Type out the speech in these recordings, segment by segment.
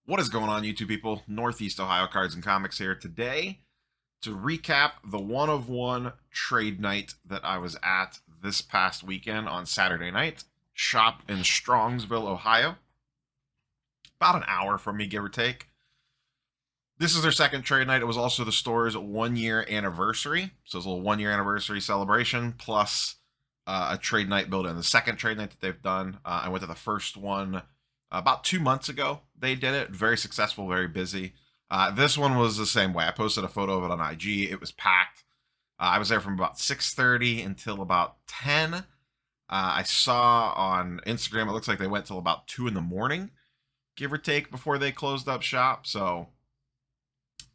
What is going on, YouTube people? Northeast Ohio Cards and Comics here today to recap the one of one trade night that I was at this past weekend on Saturday night. Shop in Strongsville, Ohio. About an hour from me, give or take. This is their second trade night. It was also the store's 1 year anniversary. So it's a little 1 year anniversary celebration plus a trade night build in. The second trade night that they've done. I went to the first one about 2 months ago. They did it. Very successful, very busy. This one was the same way. I posted a photo of it on IG. It was packed. I was there from about 6:30 until about 10. I saw on Instagram, it looks like they went till about 2 in the morning, give or take, before they closed up shop. So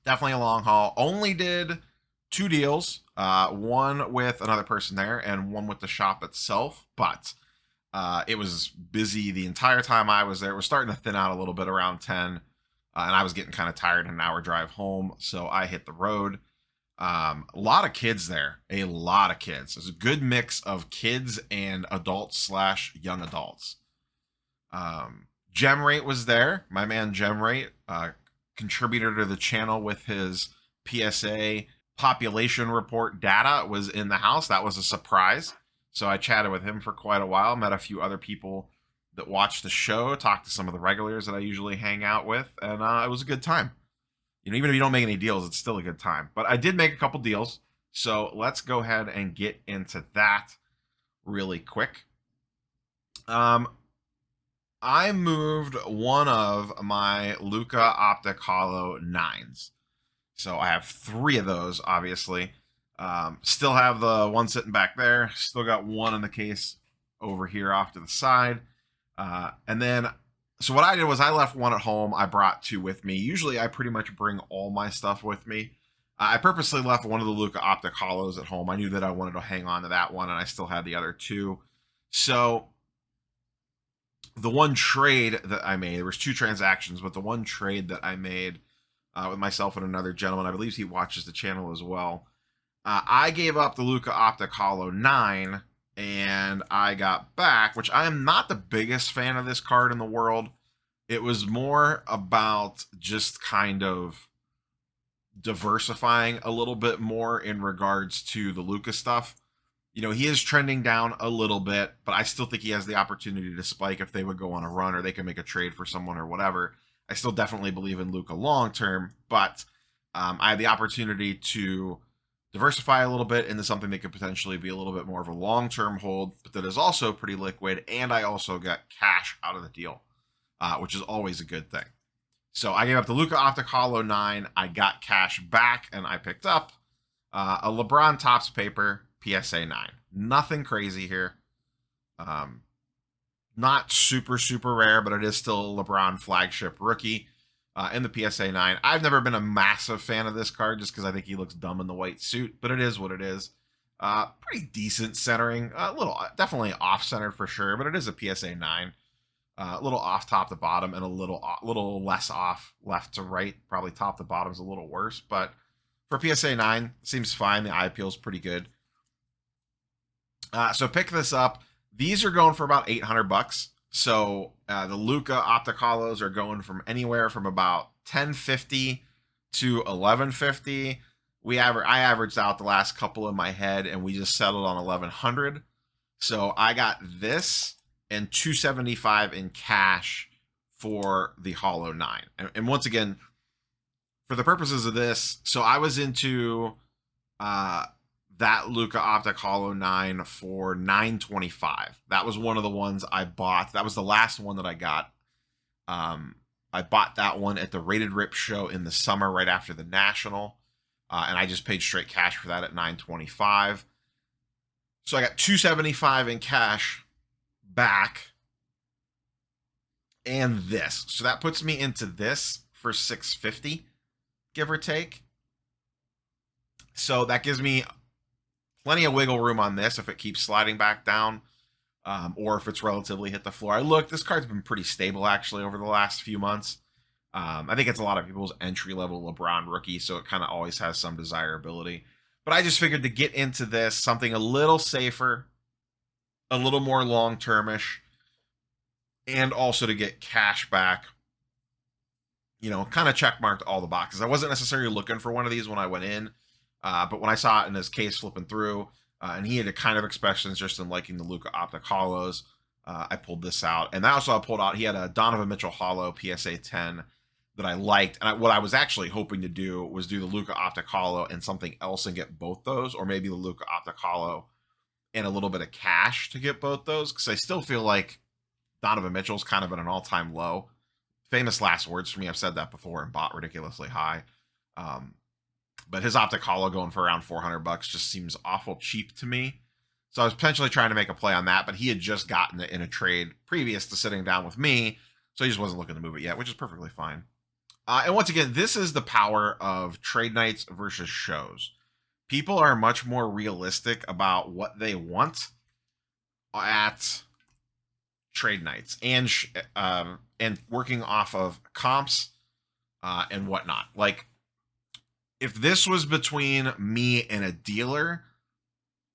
definitely a long haul. Only did 2 deals, one with another person there and one with the shop itself. But it was busy the entire time I was there. It was starting to thin out a little bit around 10, and I was getting kind of tired, an hour drive home, so I hit the road. A lot of kids there, a lot of kids. It's a good mix of kids and adults slash young adults. Gemrate was there. My man Gemrate, contributor to the channel with his PSA population report data, was in the house. That was a surprise. So I chatted with him for quite a while, met a few other people that watch the show, talked to some of the regulars that I usually hang out with, and it was a good time. Even if you don't make any deals, it's still a good time. But I did make a couple deals, so let's go ahead and get into that really quick. I moved one of my Luca Optic Hollow 9s. So I have 3 of those, obviously. Still have the one sitting back there. Still got one in the case over here off to the side. And then, so what I did was I left one at home. I brought 2 with me. Usually I pretty much bring all my stuff with me. I purposely left one of the Luca Optic Hollows at home. I knew that I wanted to hang on to that one, and I still had the other 2. So the one trade that I made, there was 2 transactions, but the one trade that I made with myself and another gentleman, I believe he watches the channel as well, I gave up the Luca Optic Hollow 9, and I got back, which I am not the biggest fan of this card in the world. It was more about just kind of diversifying a little bit more in regards to the Luca stuff. He is trending down a little bit, but I still think he has the opportunity to spike if they would go on a run or they can make a trade for someone or whatever. I still definitely believe in Luca long term, but I had the opportunity to diversify a little bit into something that could potentially be a little bit more of a long-term hold, but that is also pretty liquid, and I also got cash out of the deal, which is always a good thing. So I gave up the Luca Optic Hollow 9, I got cash back, and I picked up a LeBron Topps paper PSA 9. Nothing crazy here. Not super, super rare, but it is still a LeBron flagship rookie. In the PSA 9. I've never been a massive fan of this card just because I think he looks dumb in the white suit, but it is what it is. Pretty decent centering. A little, definitely off-centered for sure, but it is a PSA 9. A little off top to bottom and a little less off left to right. Probably top to bottom's a little worse, but for PSA 9, seems fine. The eye appeal's pretty good. So pick this up. These are going for about $800. So the Luca Optic Hollows are going from anywhere from about $10.50 to $11.50. I averaged out the last couple in my head, and we just settled on $1,100. So I got this and $275 in cash for the Hollow 9. And once again, for the purposes of this, so I was into that Luca Optic Hollow 9 for $9.25. That was one of the ones I bought. That was the last one that I got. I bought that one at the Rated Rip show in the summer right after the National, and I just paid straight cash for that at $9.25. So I got $275 in cash back and this. So that puts me into this for $650, give or take. So that gives me plenty of wiggle room on this if it keeps sliding back down, or if it's relatively hit the floor. This card's been pretty stable actually over the last few months. I think it's a lot of people's entry-level LeBron rookie, so it kind of always has some desirability. But I just figured to get into this, something a little safer, a little more long-termish, and also to get cash back kind of checkmarked all the boxes. I wasn't necessarily looking for one of these when I went in, but when I saw it in his case flipping through, and he had a kind of expressions just in liking the Luca Optic Hollows, I pulled this out. And also I pulled out, he had a Donovan Mitchell Hollow PSA 10 that I liked. And what I was actually hoping to do was do the Luca Optic Hollow and something else and get both those, or maybe the Luca Optic Hollow and a little bit of cash to get both those, because I still feel like Donovan Mitchell's kind of at an all-time low. Famous last words for me. I've said that before and bought ridiculously high. But his Optic Hollow going for around $400 just seems awful cheap to me. So I was potentially trying to make a play on that, but he had just gotten it in a trade previous to sitting down with me, so he just wasn't looking to move it yet, which is perfectly fine. And once again, this is the power of trade nights versus shows. People are much more realistic about what they want at trade nights and working off of comps and whatnot. Like, if this was between me and a dealer,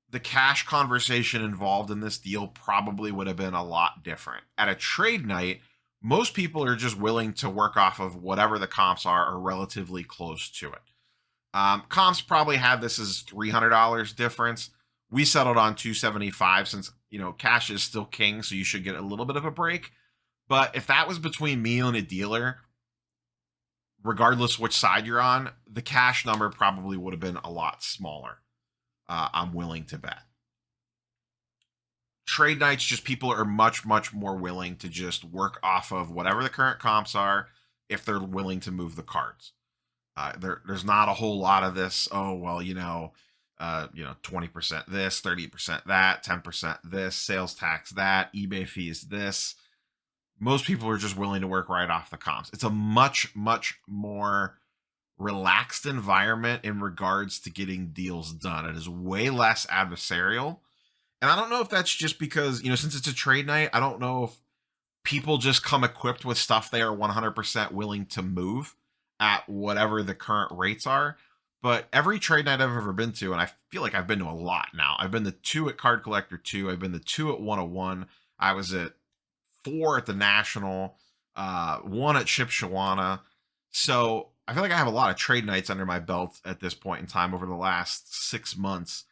the cash conversation involved in this deal probably would have been a lot different. At a trade night, most people are just willing to work off of whatever the comps are or relatively close to it. Comps probably had this as $300 difference. We settled on $275 since, cash is still king, so you should get a little bit of a break. But if that was between me and a dealer, regardless which side you're on, the cash number probably would have been a lot smaller. I'm willing to bet. Trade nights, just people are much, much more willing to just work off of whatever the current comps are if they're willing to move the cards. There's not a whole lot of this, 20% this, 30% that, 10% this, sales tax that, eBay fees this. Most people are just willing to work right off the comps. It's a much, much more relaxed environment in regards to getting deals done. It is way less adversarial. And I don't know if that's just because, since it's a trade night, I don't know if people just come equipped with stuff they are 100% willing to move at whatever the current rates are. But every trade night I've ever been to, and I feel like I've been to a lot now. I've been to 2 at Card Collector 2. I've been to 2 at 101. I was at 4 at the National, 1 at Shipshawana. So I feel like I have a lot of trade nights under my belt at this point in time over the last 6 months.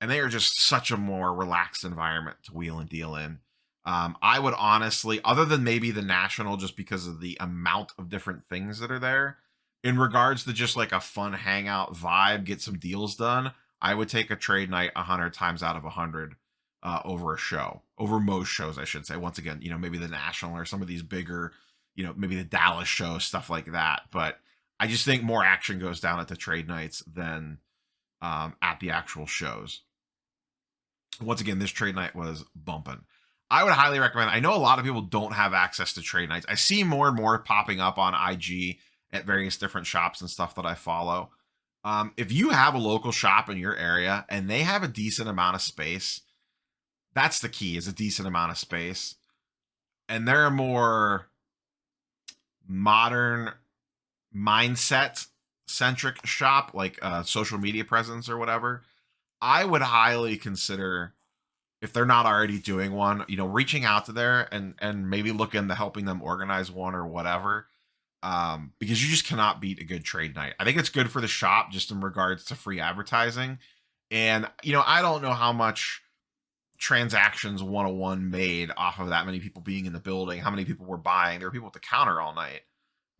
And they are just such a more relaxed environment to wheel and deal in. I would honestly, other than maybe the National, just because of the amount of different things that are there, in regards to just like a fun hangout vibe, get some deals done, I would take a trade night 100 times out of 100 over a show, over most shows, I should say. Once again, maybe the National or some of these bigger, maybe the Dallas show, stuff like that. But I just think more action goes down at the trade nights than at the actual shows. Once again, this trade night was bumping. I would highly recommend. I know a lot of people don't have access to trade nights. I see more and more popping up on IG at various different shops and stuff that I follow. If you have a local shop in your area and they have a decent amount of space, that's the key, is a decent amount of space. And they're a more modern mindset centric shop, like social media presence or whatever. I would highly consider, if they're not already doing one, reaching out to there and maybe look into helping them organize one or whatever. Because you just cannot beat a good trade night. I think it's good for the shop just in regards to free advertising. And, I don't know how much transactions 101 made off of that many people being in the building, how many people were buying. There were people at the counter all night.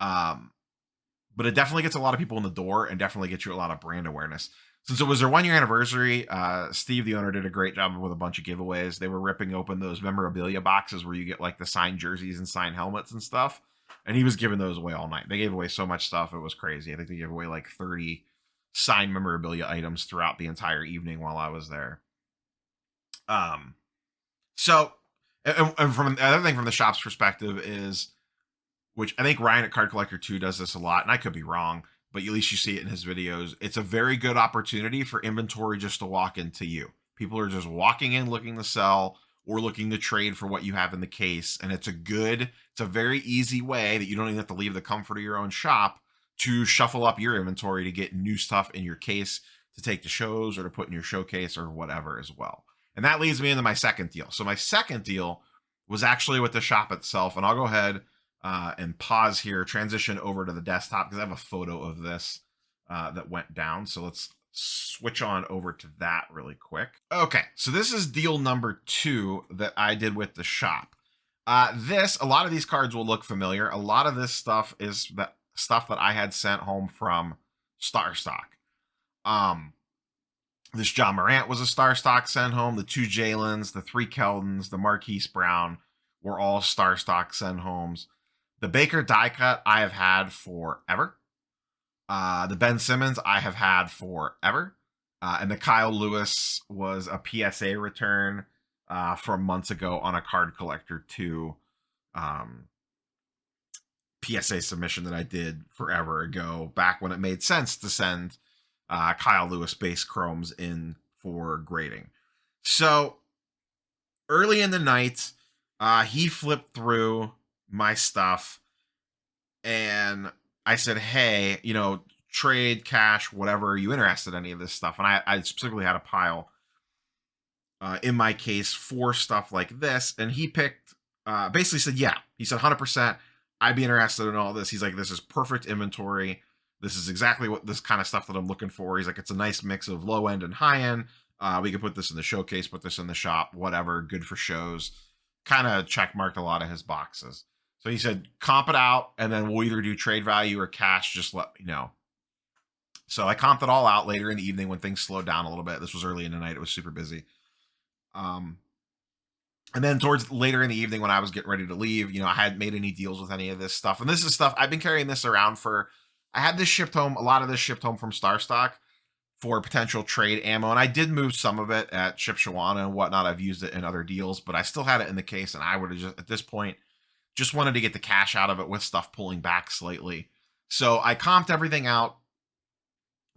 But it definitely gets a lot of people in the door and definitely gets you a lot of brand awareness. Since it was their 1-year anniversary, Steve, the owner, did a great job with a bunch of giveaways. They were ripping open those memorabilia boxes where you get like the signed jerseys and signed helmets and stuff. And he was giving those away all night. They gave away so much stuff. It was crazy. I think they gave away like 30 signed memorabilia items throughout the entire evening while I was there. So, and from the other thing from the shop's perspective is, which I think Ryan at Card Collector 2 does this a lot, and I could be wrong, but at least you see it in his videos. It's a very good opportunity for inventory just to walk into you. People are just walking in looking to sell or looking to trade for what you have in the case. And it's a very easy way that you don't even have to leave the comfort of your own shop to shuffle up your inventory to get new stuff in your case to take to shows or to put in your showcase or whatever as well. And that leads me into my second deal. So my second deal was actually with the shop itself. And I'll go ahead. and pause here, transition over to the desktop because I have a photo of this that went down. So let's switch on over to that really quick. Okay, so this is deal number 2 that I did with the shop. A lot of these cards will look familiar. A lot of this stuff is that stuff that I had sent home from Star Stock. This John Morant was a Star Stock sent home. The 2 Jalens, the 3 Keldons, the Marquise Brown were all Star Stock send homes. The Baker die cut I have had forever. The Ben Simmons I have had forever. And the Kyle Lewis was a PSA return from months ago on a Card Collector 2 PSA submission that I did forever ago, back when it made sense to send Kyle Lewis base chromes in for grading. So early in the night, he flipped through my stuff and I said, hey, trade, cash, whatever, are you interested in any of this stuff? And I specifically had a pile in my case for stuff like this. And he picked, basically said, yeah. He said 100%, I'd be interested in all this. He's like, this is perfect inventory. This is exactly what this kind of stuff that I'm looking for. He's like, it's a nice mix of low end and high end. We could put this in the showcase, put this in the shop, whatever, good for shows. Kind of check marked a lot of his boxes. So he said, comp it out, and then we'll either do trade value or cash. Just let me know. So I comped it all out later in the evening when things slowed down a little bit. This was early in the night. It was super busy. And then towards later in the evening when I was getting ready to leave, I hadn't made any deals with any of this stuff. And this is stuff I've been carrying this around for. I had this shipped home, a lot of this shipped home from Star Stock for potential trade ammo. And I did move some of it at Shipshawana and whatnot. I've used it in other deals, but I still had it in the case. And I would have just, at this point, just wanted to get the cash out of it with stuff pulling back slightly. So I comped everything out,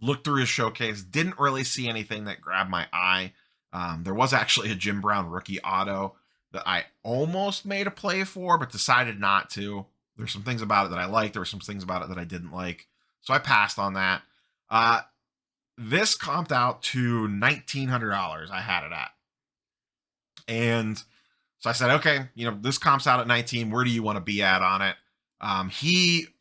looked through his showcase, didn't really see anything that grabbed my eye. There was actually a Jim Brown rookie auto that I almost made a play for, but decided not to. There's some things about it that I liked. There were some things about it that I didn't like. So I passed on that. This comped out to $1,900 I had it at. And so I said, okay, this comps out at 19. Where do you want to be at on it?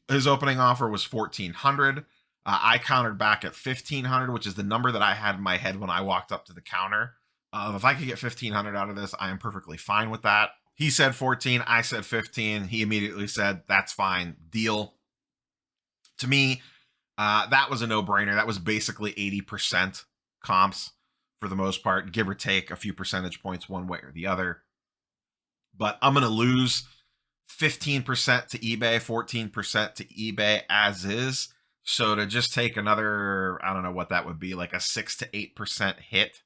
His opening offer was 1,400. I countered back at 1,500, which is the number that I had in my head when I walked up to the counter. If I could get 1,500 out of this, I am perfectly fine with that. He said 14. I said 15. He immediately said, that's fine. Deal. To me, that was a no-brainer. That was basically 80% comps for the most part, give or take a few percentage points one way or the other. But I'm going to lose 15% to eBay, 14% to eBay as is. So to just take another, I don't know what that would be, like a 6 to 8% hit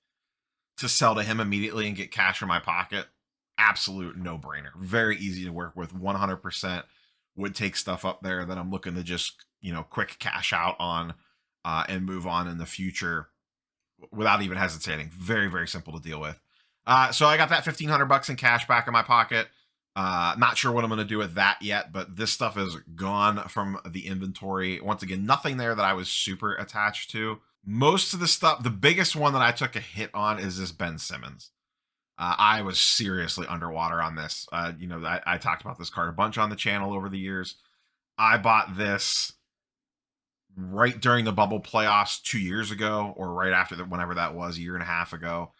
to sell to him immediately and get cash in my pocket, absolute no-brainer. Very easy to work with. 100% would take stuff up there that I'm looking to just, quick cash out on and move on in the future without even hesitating. Very, very simple to deal with. So I got that $1,500 in cash back in my pocket. Not sure what I'm going to do with that yet, but this stuff is gone from the inventory. Once again, nothing there that I was super attached to. Most of the stuff, the biggest one that I took a hit on is this Ben Simmons. I was seriously underwater on this. I talked about this card a bunch on the channel over the years. I bought this right during the bubble playoffs 2 years ago, or right after that, whenever that was, a year and a half ago,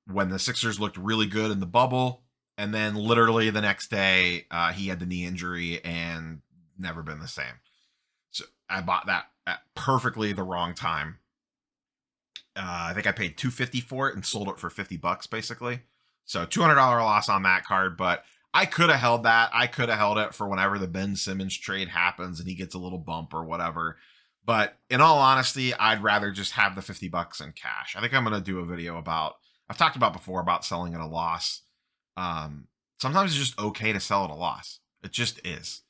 when the Sixers looked really good in the bubble. And then literally the next day, he had the knee injury and never been the same. So I bought that at perfectly the wrong time. I think I paid $250 for it and sold it for $50 basically. So $200 loss on that card, but I could have held that. I could have held it for whenever the Ben Simmons trade happens and he gets a little bump or whatever. But in all honesty, I'd rather just have the $50 in cash. I think I'm going to do a video about, I've talked about before about selling at a loss. Sometimes it's just okay to sell at a loss. It just is.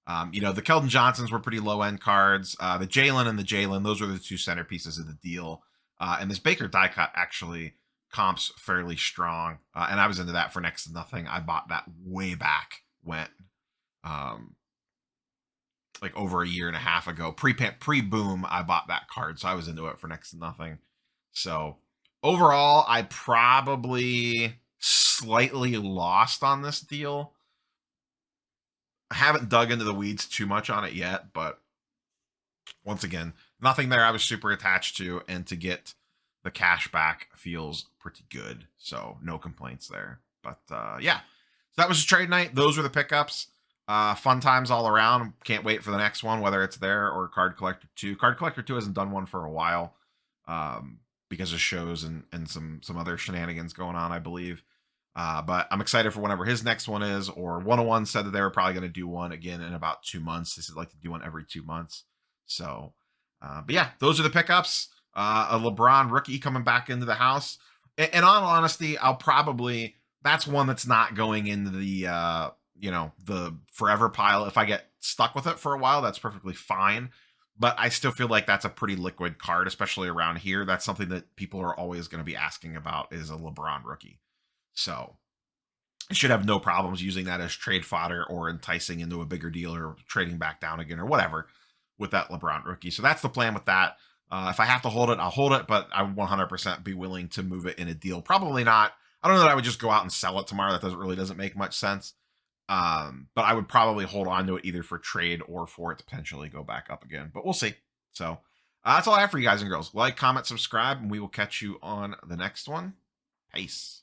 The Keldon Johnsons were pretty low end cards. The Jalen and the Jalen, those were the 2 centerpieces of the deal. And this Baker die cut actually comps fairly strong. And I was into that for next to nothing. I bought that way back when, like over a year and a half ago, pre-boom, I bought that card. So I was into it for next to nothing. So overall, I probably slightly lost on this deal. I haven't dug into the weeds too much on it yet, but once again, nothing there I was super attached to, and to get the cash back feels pretty good. So no complaints there. But yeah, so that was a trade night. Those were the pickups. Fun times all around. Can't wait for the next one, whether it's there or Card Collector 2. Card Collector 2 hasn't done one for a while because of shows and some other shenanigans going on, I believe. But I'm excited for whenever his next one is. Or 101 said that they were probably going to do one again in about 2 months. They said like to do one every 2 months. So, but yeah, those are the pickups. A LeBron rookie coming back into the house. And all honesty, I'll probably, that's one that's not going into the the forever pile. If I get stuck with it for a while, that's perfectly fine. But I still feel like that's a pretty liquid card, especially around here. That's something that people are always going to be asking about, is a LeBron rookie. So I should have no problems using that as trade fodder or enticing into a bigger deal or trading back down again or whatever with that LeBron rookie. So that's the plan with that. If I have to hold it, I'll hold it, but I would 100% be willing to move it in a deal. Probably not. I don't know that I would just go out and sell it tomorrow. That doesn't make much sense. But I would probably hold on to it either for trade or for it to potentially go back up again. But we'll see. So that's all I have for you guys and girls. Like, comment, subscribe, and we will catch you on the next one. Peace.